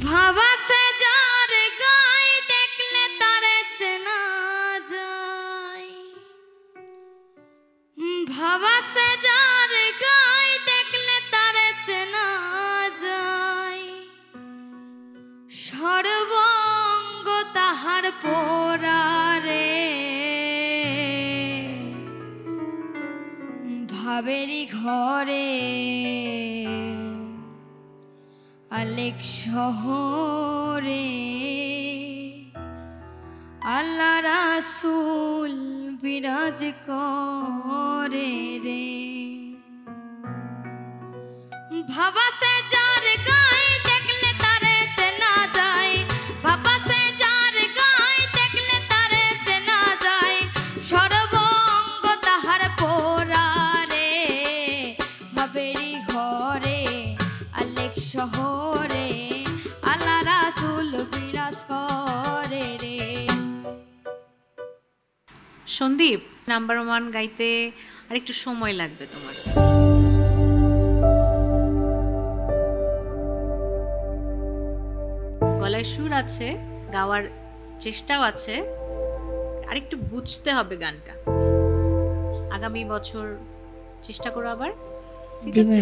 ভাবা সে যার গায় দেখলে তারে চেনা যায়, ভাবা সে যার গায় দেখলে তারে চেনা যায়, সর্বঙ্গ তাহার পোড়ারে ভাবেরি ঘরে আলেক শহরে আল্লাহ রাসূল বিরাজ করে রে। ভাবা সে যার গায় দেখলে তারে চেনা যায়, ভাবা সে যার গায় দেখলে তারে চেনা যায়, সর্বঙ্গ তাহার পোড়া রে ভাবেরি ঘরে আলেক শহরে আল্লাহ রাসূল বিরাজ করে রে। সন্দীপ, নাম্বার 1 গাইতে আর একটু সময় লাগবে তোমার। গলায় সুর আছে, গাওয়ার চেষ্টাও আছে, আর একটু বুঝতে হবে গানটা। আগামী বছর চেষ্টা করো আবার, ঠিক আছে?